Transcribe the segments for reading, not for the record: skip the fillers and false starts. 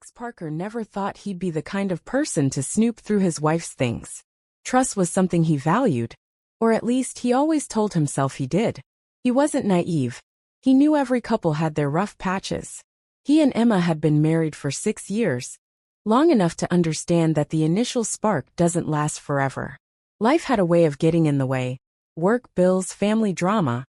Alex Parker never thought he'd be the kind of person to snoop through his wife's things. Trust was something he valued, or at least he always told himself he did. He wasn't naive. He knew every couple had their rough patches. He and Emma had been married for 6 years, long enough to understand that the initial spark doesn't last forever. Life had a way of getting in the way. Work, bills, family drama,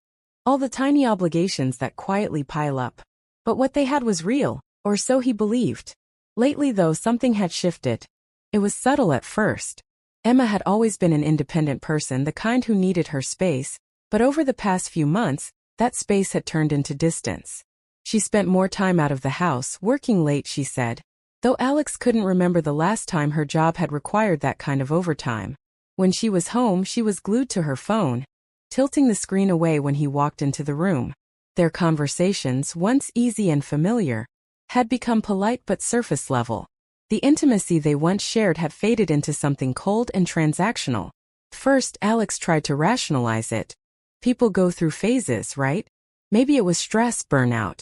all the tiny obligations that quietly pile up. But what they had was real, or so he believed. Lately though, something had shifted. It was subtle at first. Emma had always been an independent person, the kind who needed her space, but over the past few months, that space had turned into distance. She spent more time out of the house, working late, she said, though Alex couldn't remember the last time her job had required that kind of overtime. When she was home, she was glued to her phone, tilting the screen away when he walked into the room. Their conversations, once easy and familiar, had become polite but surface level. The intimacy they once shared had faded into something cold and transactional. First, Alex tried to rationalize it. People go through phases, right? Maybe it was stress, burnout.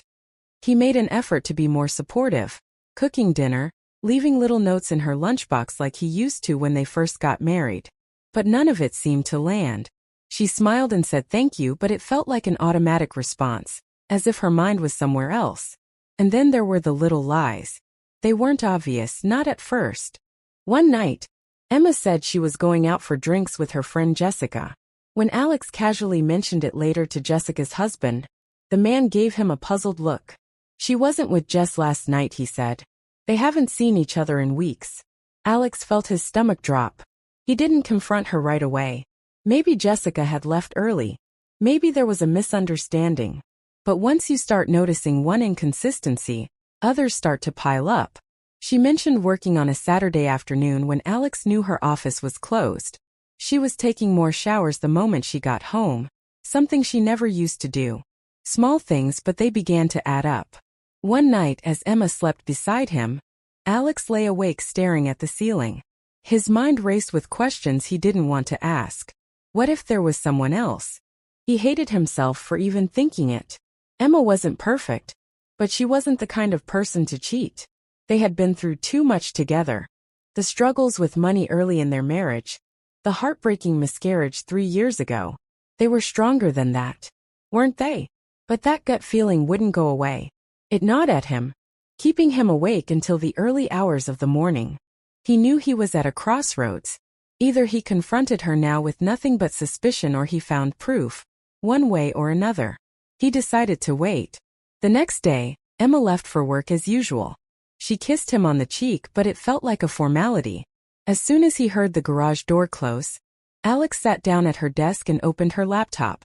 He made an effort to be more supportive, cooking dinner, leaving little notes in her lunchbox like he used to when they first got married. But none of it seemed to land. She smiled and said thank you, but it felt like an automatic response, as if her mind was somewhere else. And then there were the little lies. They weren't obvious, not at first. One night, Emma said she was going out for drinks with her friend Jessica. When Alex casually mentioned it later to Jessica's husband, the man gave him a puzzled look. She wasn't with Jess last night, he said. They haven't seen each other in weeks. Alex felt his stomach drop. He didn't confront her right away. Maybe Jessica had left early. Maybe there was a misunderstanding. But once you start noticing one inconsistency, others start to pile up. She mentioned working on a Saturday afternoon when Alex knew her office was closed. She was taking more showers the moment she got home, something she never used to do. Small things, but they began to add up. One night, as Emma slept beside him, Alex lay awake staring at the ceiling. His mind raced with questions he didn't want to ask. What if there was someone else? He hated himself for even thinking it. Emma wasn't perfect, but she wasn't the kind of person to cheat. They had been through too much together. The struggles with money early in their marriage, the heartbreaking miscarriage 3 years ago. They were stronger than that, weren't they? But that gut feeling wouldn't go away. It gnawed at him, keeping him awake until the early hours of the morning. He knew he was at a crossroads. Either he confronted her now with nothing but suspicion, or he found proof, one way or another. He decided to wait. The next day, Emma left for work as usual. She kissed him on the cheek, but it felt like a formality. As soon as he heard the garage door close, Alex sat down at her desk and opened her laptop.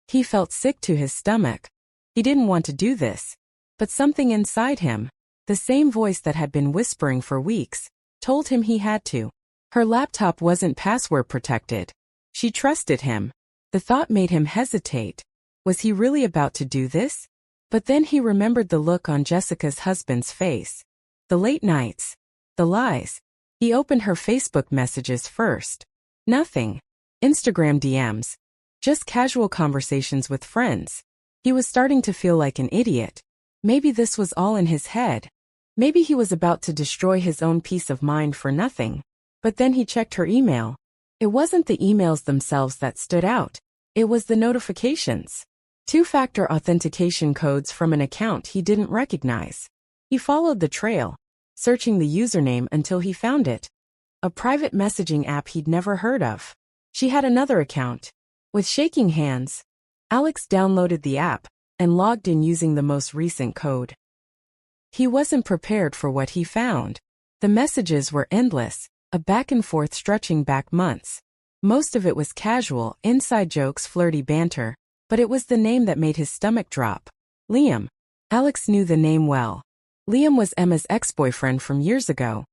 He felt sick to his stomach. He didn't want to do this. But something inside him, the same voice that had been whispering for weeks, told him he had to. Her laptop wasn't password protected. She trusted him. The thought made him hesitate. Was he really about to do this? But then he remembered the look on Jessica's husband's face. The late nights. The lies. He opened her Facebook messages first. Nothing. Instagram DMs. Just casual conversations with friends. He was starting to feel like an idiot. Maybe this was all in his head. Maybe he was about to destroy his own peace of mind for nothing. But then he checked her email. It wasn't the emails themselves that stood out. It was the notifications. 2-factor authentication codes from an account he didn't recognize. He followed the trail, searching the username until he found it. A private messaging app he'd never heard of. She had another account. With shaking hands, Alex downloaded the app and logged in using the most recent code. He wasn't prepared for what he found. The messages were endless, a back and forth stretching back months. Most of it was casual, inside jokes, flirty banter, but it was the name that made his stomach drop. Liam. Alex knew the name well. Liam was Emma's ex-boyfriend from years ago.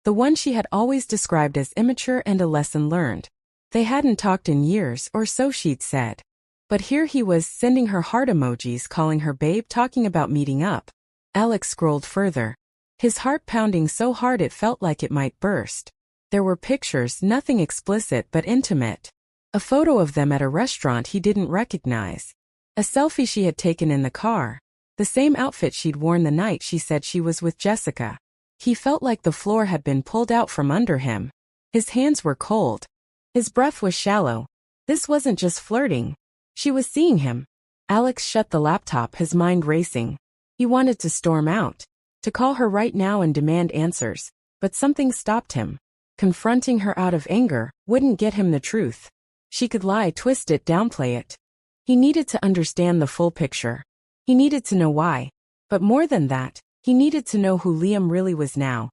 The one she had always described as immature and a lesson learned. They hadn't talked in years, or so she'd said. But here he was, sending her heart emojis, calling her babe, talking about meeting up. Alex scrolled further. His heart pounding so hard it felt like it might burst. There were pictures, nothing explicit but intimate. A photo of them at a restaurant he didn't recognize. A selfie she had taken in the car. The same outfit she'd worn the night she said she was with Jessica. He felt like the floor had been pulled out from under him. His hands were cold. His breath was shallow. This wasn't just flirting. She was seeing him. Alex shut the laptop, his mind racing. He wanted to storm out, to call her right now and demand answers, but something stopped him. Confronting her out of anger wouldn't get him the truth. She could lie, twist it, downplay it. He needed to understand the full picture. He needed to know why. But more than that, he needed to know who Liam really was now.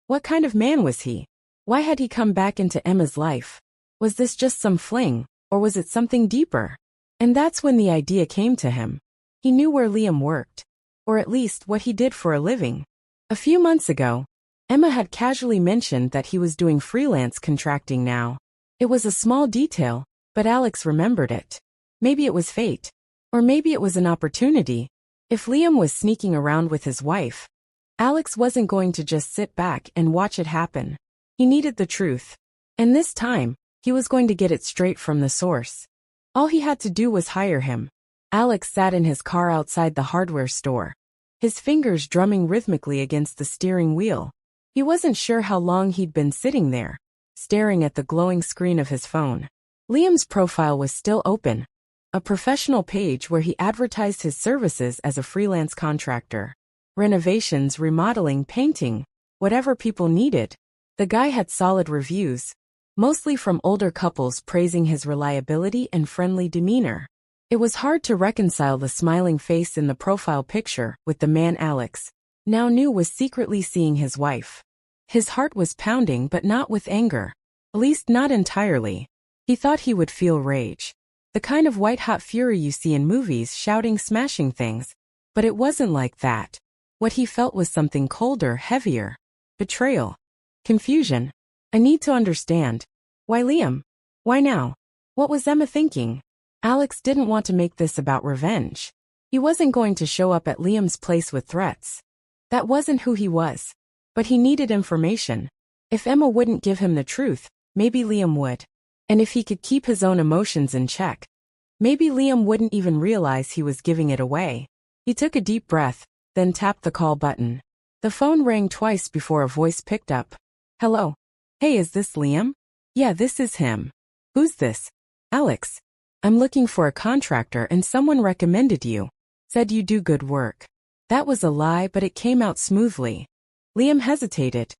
What kind of man was he? Why had he come back into Emma's life? Was this just some fling, or was it something deeper? And that's when the idea came to him. He knew where Liam worked, or at least what he did for a living. A few months ago, Emma had casually mentioned that he was doing freelance contracting now. It was a small detail, but Alex remembered it. Maybe it was fate. Or maybe it was an opportunity. If Liam was sneaking around with his wife, Alex wasn't going to just sit back and watch it happen. He needed the truth. And this time, he was going to get it straight from the source. All he had to do was hire him. Alex sat in his car outside the hardware store, his fingers drumming rhythmically against the steering wheel. He wasn't sure how long he'd been sitting there, staring at the glowing screen of his phone. Liam's profile was still open, a professional page where he advertised his services as a freelance contractor. Renovations, remodeling, painting, whatever people needed. The guy had solid reviews, mostly from older couples praising his reliability and friendly demeanor. It was hard to reconcile the smiling face in the profile picture with the man Alex now knew was secretly seeing his wife. His heart was pounding, but not with anger. At least not entirely. He thought he would feel rage. The kind of white-hot fury you see in movies, shouting, smashing things. But it wasn't like that. What he felt was something colder, heavier. Betrayal. Confusion. I need to understand. Why Liam? Why now? What was Emma thinking? Alex didn't want to make this about revenge. He wasn't going to show up at Liam's place with threats. That wasn't who he was. But he needed information. If Emma wouldn't give him the truth, maybe Liam would. And if he could keep his own emotions in check, maybe Liam wouldn't even realize he was giving it away. He took a deep breath, then tapped the call button. The phone rang twice before a voice picked up. Hello. Hey, is this Liam? Yeah, this is him. Who's this? Alex. I'm looking for a contractor and someone recommended you. Said you do good work. That was a lie, but it came out smoothly. Liam hesitated.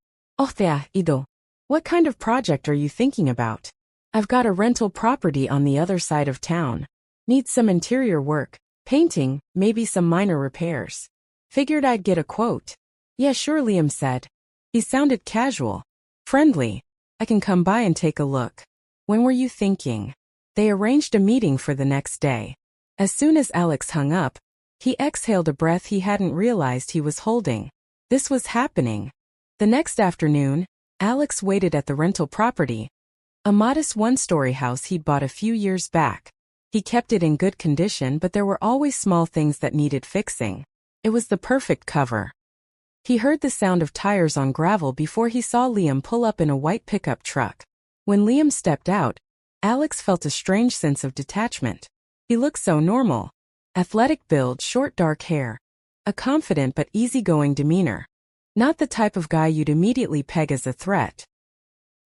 Ido. What kind of project are you thinking about? I've got a rental property on the other side of town. Need some interior work, painting, maybe some minor repairs. Figured I'd get a quote. Yeah, sure, Liam said. He sounded casual. Friendly. I can come by and take a look. When were you thinking? They arranged a meeting for the next day. As soon as Alex hung up, he exhaled a breath he hadn't realized he was holding. This was happening. The next afternoon, Alex waited at the rental property. A modest one-story house he'd bought a few years back. He kept it in good condition, but there were always small things that needed fixing. It was the perfect cover. He heard the sound of tires on gravel before he saw Liam pull up in a white pickup truck. When Liam stepped out, Alex felt a strange sense of detachment. He looked so normal. Athletic build, short dark hair. A confident but easygoing demeanor. Not the type of guy you'd immediately peg as a threat.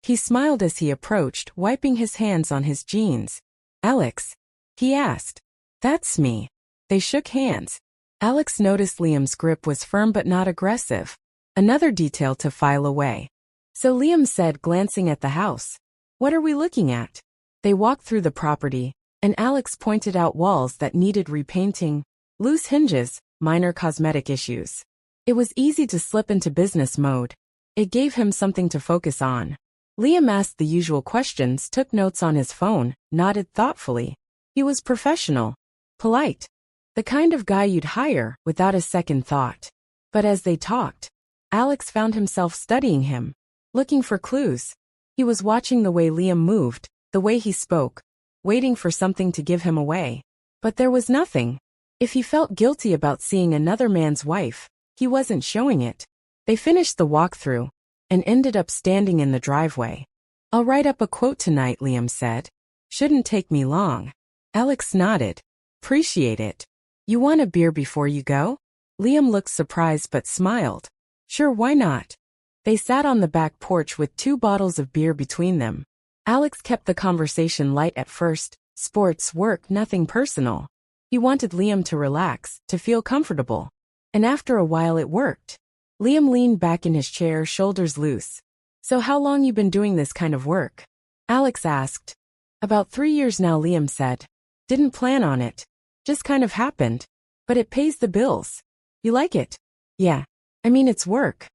He smiled as he approached, wiping his hands on his jeans. Alex? He asked. That's me. They shook hands. Alex noticed Liam's grip was firm but not aggressive. Another detail to file away. So Liam said, glancing at the house. What are we looking at? They walked through the property, and Alex pointed out walls that needed repainting, loose hinges, minor cosmetic issues. It was easy to slip into business mode. It gave him something to focus on. Liam asked the usual questions, took notes on his phone, nodded thoughtfully. He was professional, polite, the kind of guy you'd hire without a second thought. But as they talked, Alex found himself studying him, looking for clues. He was watching the way Liam moved, the way he spoke, waiting for something to give him away. But there was nothing. If he felt guilty about seeing another man's wife, he wasn't showing it. They finished the walkthrough and ended up standing in the driveway. I'll write up a quote tonight, Liam said. Shouldn't take me long. Alex nodded. Appreciate it. You want a beer before you go? Liam looked surprised but smiled. Sure, why not? They sat on the back porch with 2 bottles of beer between them. Alex kept the conversation light at first, sports, work, nothing personal. He wanted Liam to relax, to feel comfortable. And after a while it worked. Liam leaned back in his chair, shoulders loose. "So how long you been doing this kind of work?" Alex asked. "About 3 years now," Liam said. "Didn't plan on it. Just kind of happened. But it pays the bills. You like it?" "Yeah. I mean, it's work.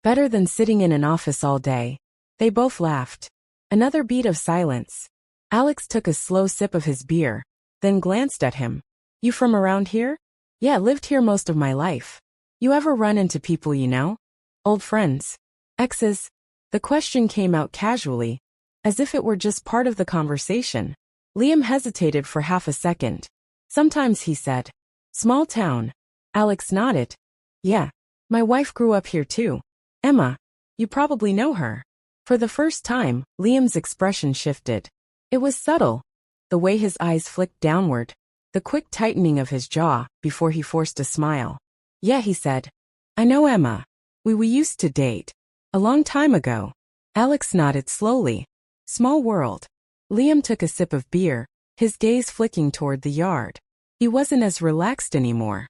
Better than sitting in an office all day." They both laughed. Another beat of silence. Alex took a slow sip of his beer, then glanced at him. "You from around here?" "Yeah, lived here most of my life." "You ever run into people you know? Old friends? Exes?" The question came out casually, as if it were just part of the conversation. Liam hesitated for half a second. "Sometimes," he said. "Small town." Alex nodded. "Yeah. My wife grew up here too. Emma. You probably know her." For the first time, Liam's expression shifted. It was subtle. The way his eyes flicked downward. The quick tightening of his jaw, before he forced a smile. "Yeah," he said. "I know Emma. We used to date. A long time ago." Alex nodded slowly. Small world. Liam took a sip of beer, his gaze flicking toward the yard. He wasn't as relaxed anymore.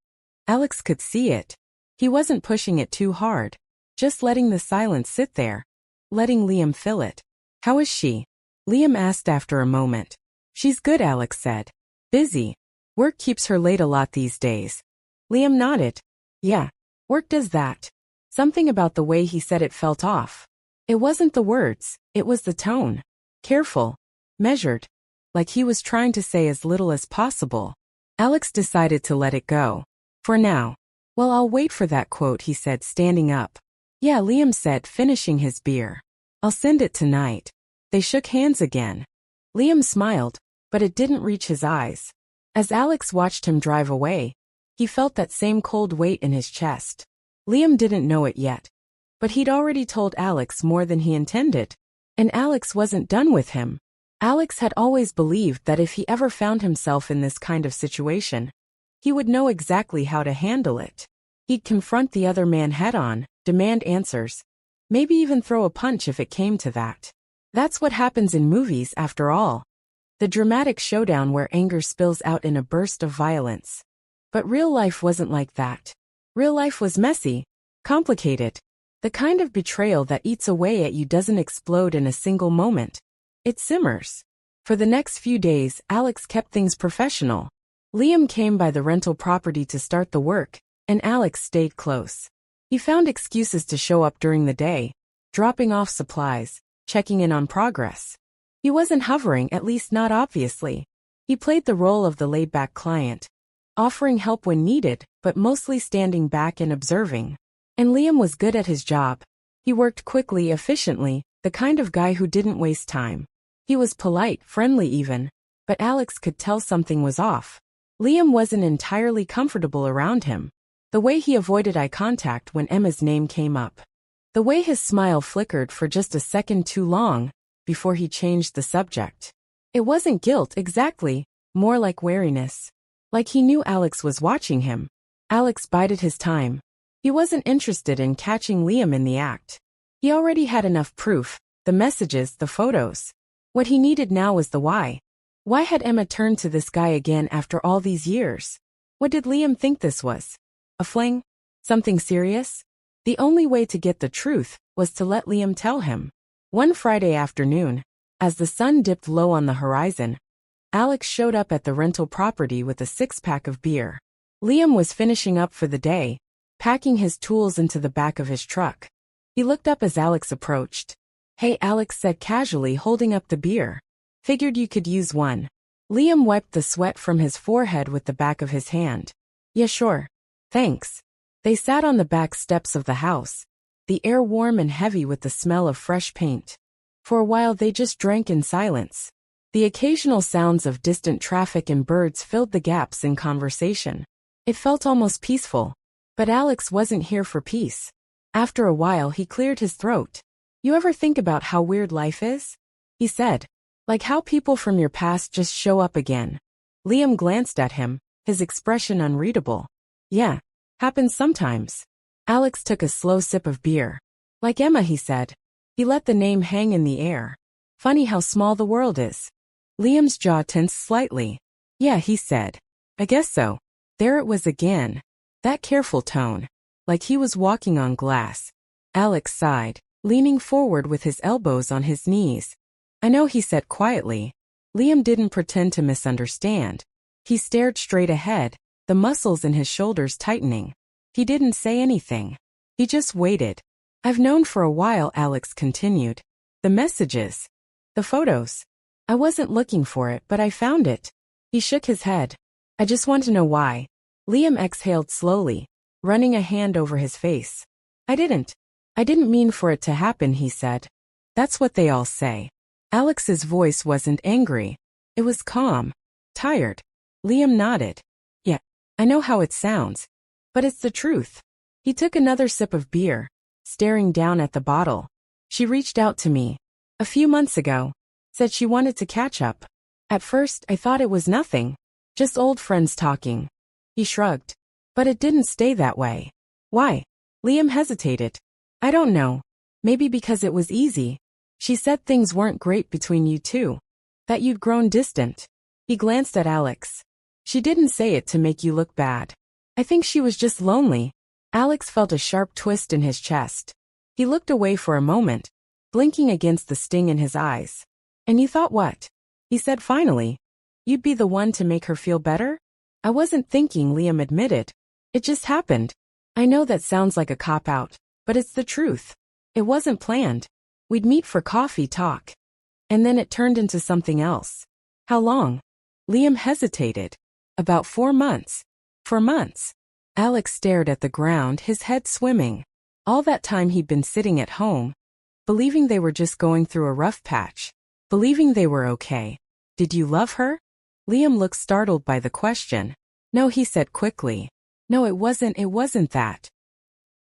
Alex could see it. He wasn't pushing it too hard. Just letting the silence sit there. Letting Liam fill it. "How is she?" Liam asked after a moment. "She's good," Alex said. "Busy. Work keeps her late a lot these days." Liam nodded. "Yeah. Work does that." Something about the way he said it felt off. It wasn't the words, it was the tone. Careful. Measured. Like he was trying to say as little as possible. Alex decided to let it go. For now. "Well, I'll wait for that quote," he said, standing up. "Yeah," Liam said, finishing his beer. "I'll send it tonight." They shook hands again. Liam smiled, but it didn't reach his eyes. As Alex watched him drive away, he felt that same cold weight in his chest. Liam didn't know it yet. But he'd already told Alex more than he intended. And Alex wasn't done with him. Alex had always believed that if he ever found himself in this kind of situation, he would know exactly how to handle it. He'd confront the other man head-on, demand answers, maybe even throw a punch if it came to that. That's what happens in movies, after all. The dramatic showdown where anger spills out in a burst of violence. But real life wasn't like that. Real life was messy, complicated. The kind of betrayal that eats away at you doesn't explode in a single moment. It simmers. For the next few days, Alex kept things professional. Liam came by the rental property to start the work, and Alex stayed close. He found excuses to show up during the day, dropping off supplies, checking in on progress. He wasn't hovering, at least not obviously. He played the role of the laid-back client, offering help when needed, but mostly standing back and observing. And Liam was good at his job. He worked quickly, efficiently, the kind of guy who didn't waste time. He was polite, friendly even, but Alex could tell something was off. Liam wasn't entirely comfortable around him. The way he avoided eye contact when Emma's name came up. The way his smile flickered for just a second too long, before he changed the subject. It wasn't guilt exactly, more like wariness. Like he knew Alex was watching him. Alex bided his time. He wasn't interested in catching Liam in the act. He already had enough proof, the messages, the photos. What he needed now was the why. Why had Emma turned to this guy again after all these years? What did Liam think this was? A fling? Something serious? The only way to get the truth was to let Liam tell him. One Friday afternoon, as the sun dipped low on the horizon, Alex showed up at the rental property with a 6-pack of beer. Liam was finishing up for the day, packing his tools into the back of his truck. He looked up as Alex approached. "Hey," Alex said casually, holding up the beer. "Figured you could use one." Liam wiped the sweat from his forehead with the back of his hand. "Yeah, sure. Thanks." They sat on the back steps of the house, the air warm and heavy with the smell of fresh paint. For a while they just drank in silence. The occasional sounds of distant traffic and birds filled the gaps in conversation. It felt almost peaceful. But Alex wasn't here for peace. After a while he cleared his throat. "You ever think about how weird life is?" he said. "Like how people from your past just show up again." Liam glanced at him, his expression unreadable. "Yeah. Happens sometimes." Alex took a slow sip of beer. Like Emma, he said. He let the name hang in the air. Funny how small the world is. Liam's jaw tensed slightly. Yeah, he said. I guess so. There it was again. That careful tone. Like he was walking on glass. Alex sighed, leaning forward with his elbows on his knees. I know, he said quietly. Liam didn't pretend to misunderstand. He stared straight ahead, the muscles in his shoulders tightening. He didn't say anything. He just waited. I've known for a while, Alex continued. The messages. The photos. I wasn't looking for it, but I found it. He shook his head. I just want to know why. Liam exhaled slowly, running a hand over his face. I didn't mean for it to happen, he said. That's what they all say. Alex's voice wasn't angry. It was calm. Tired. Liam nodded. Yeah, I know how it sounds. But it's the truth. He took another sip of beer, staring down at the bottle. She reached out to me. A few months ago. Said she wanted to catch up. At first, I thought it was nothing. Just old friends talking. He shrugged. But it didn't stay that way. Why? Liam hesitated. I don't know. Maybe because it was easy. She said things weren't great between you two. That you'd grown distant. He glanced at Alex. She didn't say it to make you look bad. I think she was just lonely. Alex felt a sharp twist in his chest. He looked away for a moment, blinking against the sting in his eyes. And you thought what? He said finally. You'd be the one to make her feel better? I wasn't thinking, Liam admitted. It just happened. I know that sounds like a cop-out, but it's the truth. It wasn't planned. We'd meet for coffee talk. And then it turned into something else. How long? Liam hesitated. About 4 months. For months. Alex stared at the ground, his head swimming. All that time he'd been sitting at home, believing they were just going through a rough patch. Believing they were okay. Did you love her? Liam looked startled by the question. No, he said quickly. No, it wasn't that.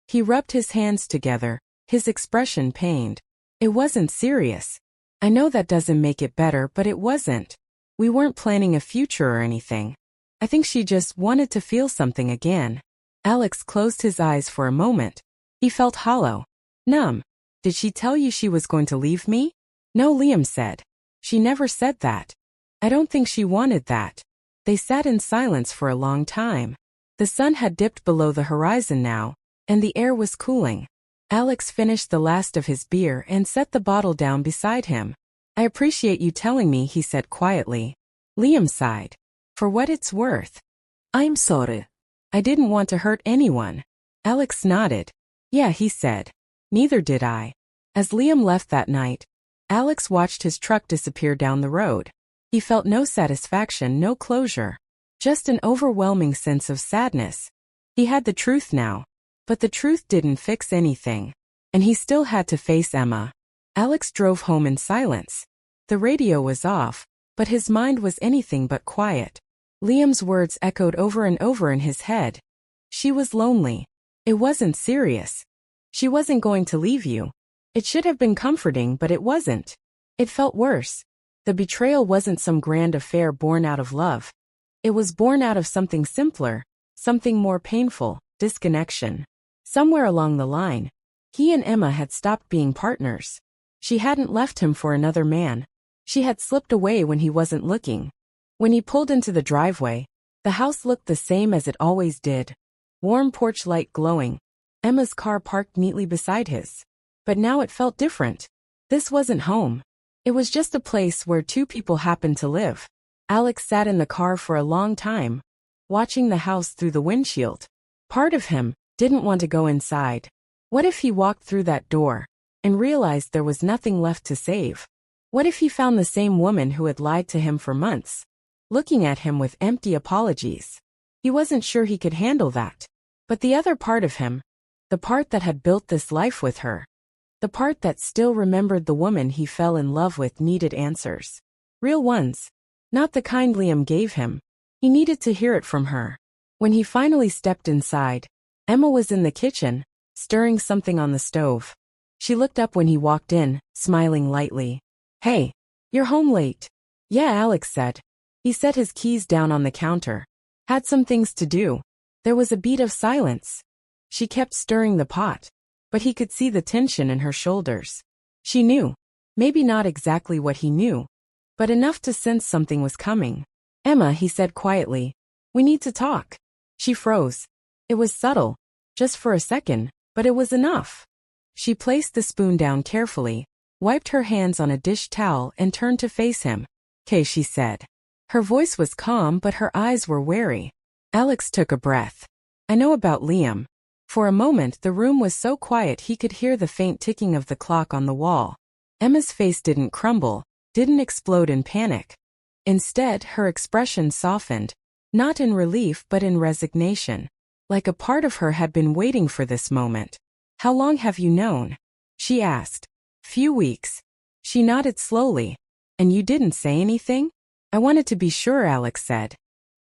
He rubbed his hands together, his expression pained. It wasn't serious. I know that doesn't make it better, but it wasn't. We weren't planning a future or anything. I think she just wanted to feel something again. Alex closed his eyes for a moment. He felt hollow. Numb. Did she tell you she was going to leave me? No, Liam said. She never said that. I don't think she wanted that. They sat in silence for a long time. The sun had dipped below the horizon now, and the air was cooling. Alex finished the last of his beer and set the bottle down beside him. I appreciate you telling me, he said quietly. Liam sighed. For what it's worth. I'm sorry. I didn't want to hurt anyone. Alex nodded. Yeah, he said. Neither did I. As Liam left that night, Alex watched his truck disappear down the road. He felt no satisfaction, no closure. Just an overwhelming sense of sadness. He had the truth now. But the truth didn't fix anything. And he still had to face Emma. Alex drove home in silence. The radio was off, but his mind was anything but quiet. Liam's words echoed over and over in his head. She was lonely. It wasn't serious. She wasn't going to leave you. It should have been comforting, but it wasn't. It felt worse. The betrayal wasn't some grand affair born out of love. It was born out of something simpler, something more painful, disconnection. Somewhere along the line, he and Emma had stopped being partners. She hadn't left him for another man. She had slipped away when he wasn't looking. When he pulled into the driveway, the house looked the same as it always did. Warm porch light glowing. Emma's car parked neatly beside his. But now it felt different. This wasn't home. It was just a place where two people happened to live. Alex sat in the car for a long time, watching the house through the windshield. Part of him didn't want to go inside. What if he walked through that door and realized there was nothing left to save? What if he found the same woman who had lied to him for months, looking at him with empty apologies? He wasn't sure he could handle that. But the other part of him, the part that had built this life with her, the part that still remembered the woman he fell in love with, needed answers. Real ones. Not the kind Liam gave him. He needed to hear it from her. When he finally stepped inside, Emma was in the kitchen, stirring something on the stove. She looked up when he walked in, smiling lightly. Hey, you're home late. Yeah, Alex said. He set his keys down on the counter. Had some things to do. There was a beat of silence. She kept stirring the pot. but he could see the tension in her shoulders. She knew. Maybe not exactly what he knew, but enough to sense something was coming. Emma, he said quietly, we need to talk. She froze. It was subtle, just for a second, but it was enough. She placed the spoon down carefully, wiped her hands on a dish towel and turned to face him. "'Kay," she said. Her voice was calm but her eyes were wary. Alex took a breath. "I know about Liam." For a moment the room was so quiet he could hear the faint ticking of the clock on the wall. Emma's face didn't crumble, didn't explode in panic. Instead, her expression softened, not in relief but in resignation. Like a part of her had been waiting for this moment. "How long have you known?" she asked. "Few weeks." She nodded slowly. "And you didn't say anything?" "I wanted to be sure," Alex said.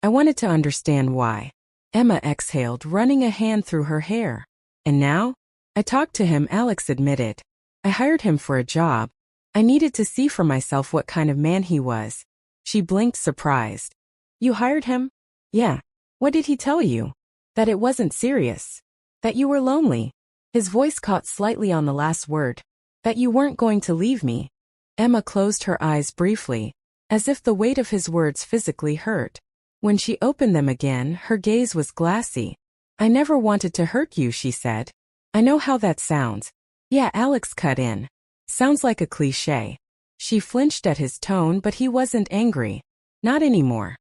"I wanted to understand why." Emma exhaled, running a hand through her hair. "And now?" "I talked to him," Alex admitted. "I hired him for a job. I needed to see for myself what kind of man he was." She blinked, surprised. "You hired him?" "Yeah." "What did he tell you?" "That it wasn't serious. That you were lonely." His voice caught slightly on the last word. "That you weren't going to leave me." Emma closed her eyes briefly, as if the weight of his words physically hurt. When she opened them again, her gaze was glassy. "I never wanted to hurt you," she said. "I know how that sounds." "Yeah," Alex cut in. "Sounds like a cliché." She flinched at his tone, but he wasn't angry. Not anymore.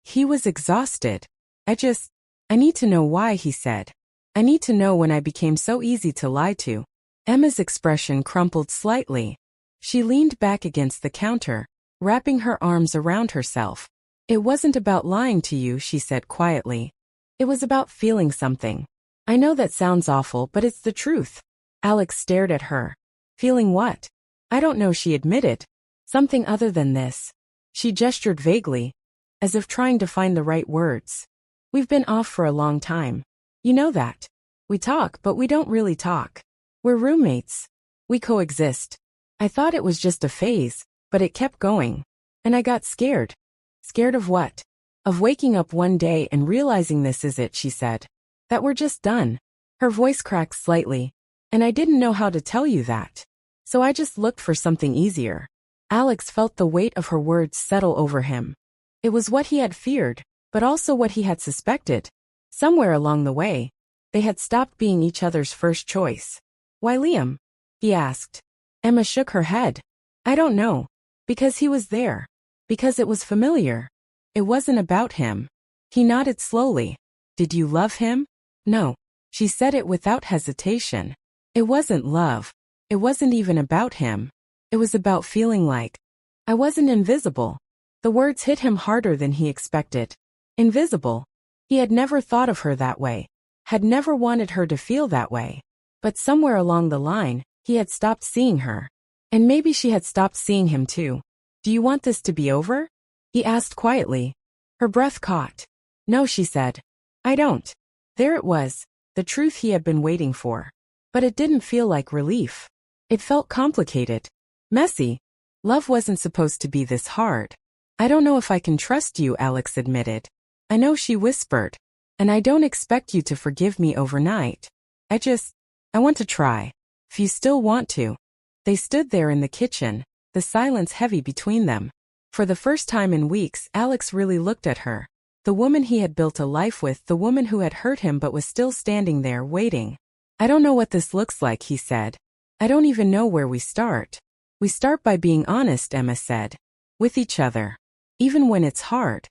He was exhausted. I need to know why," he said. "I need to know when I became so easy to lie to." Emma's expression crumpled slightly. She leaned back against the counter, wrapping her arms around herself. "It wasn't about lying to you," she said quietly. "It was about feeling something. I know that sounds awful, but it's the truth." Alex stared at her. "Feeling what?" "I don't know," she admitted. "Something other than this." She gestured vaguely, as if trying to find the right words. "We've been off for a long time. You know that. We talk, but we don't really talk. We're roommates. We coexist. I thought it was just a phase, but it kept going. And I got scared." "Scared of what?" "Of waking up one day and realizing this is it," she said. "That we're just done." Her voice cracked slightly. "And I didn't know how to tell you that. So I just looked for something easier." Alex felt the weight of her words settle over him. It was what he had feared, but also what he had suspected. Somewhere along the way, they had stopped being each other's first choice. "Why Liam?" he asked. Emma shook her head. "I don't know. Because he was there. Because it was familiar. It wasn't about him." He nodded slowly. "Did you love him?" "No." She said it without hesitation. "It wasn't love. It wasn't even about him. It was about feeling like I wasn't invisible." The words hit him harder than he expected. Invisible. He had never thought of her that way. Had never wanted her to feel that way. But somewhere along the line, he had stopped seeing her. And maybe she had stopped seeing him too. "Do you want this to be over?" he asked quietly. Her breath caught. "No," she said. "I don't." There it was, the truth he had been waiting for. But it didn't feel like relief. It felt complicated. Messy. Love wasn't supposed to be this hard. "I don't know if I can trust you," Alex admitted. "I know," she whispered. "And I don't expect you to forgive me overnight. I want to try. If you still want to." They stood there in the kitchen, the silence heavy between them. For the first time in weeks, Alex really looked at her. The woman he had built a life with, the woman who had hurt him but was still standing there, waiting. "I don't know what this looks like," he said. "I don't even know where we start." "We start by being honest," Emma said. "With each other. Even when it's hard."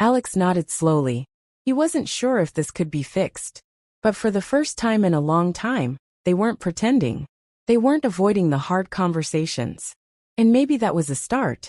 Alex nodded slowly. He wasn't sure if this could be fixed. But for the first time in a long time, they weren't pretending. They weren't avoiding the hard conversations. And maybe that was a start.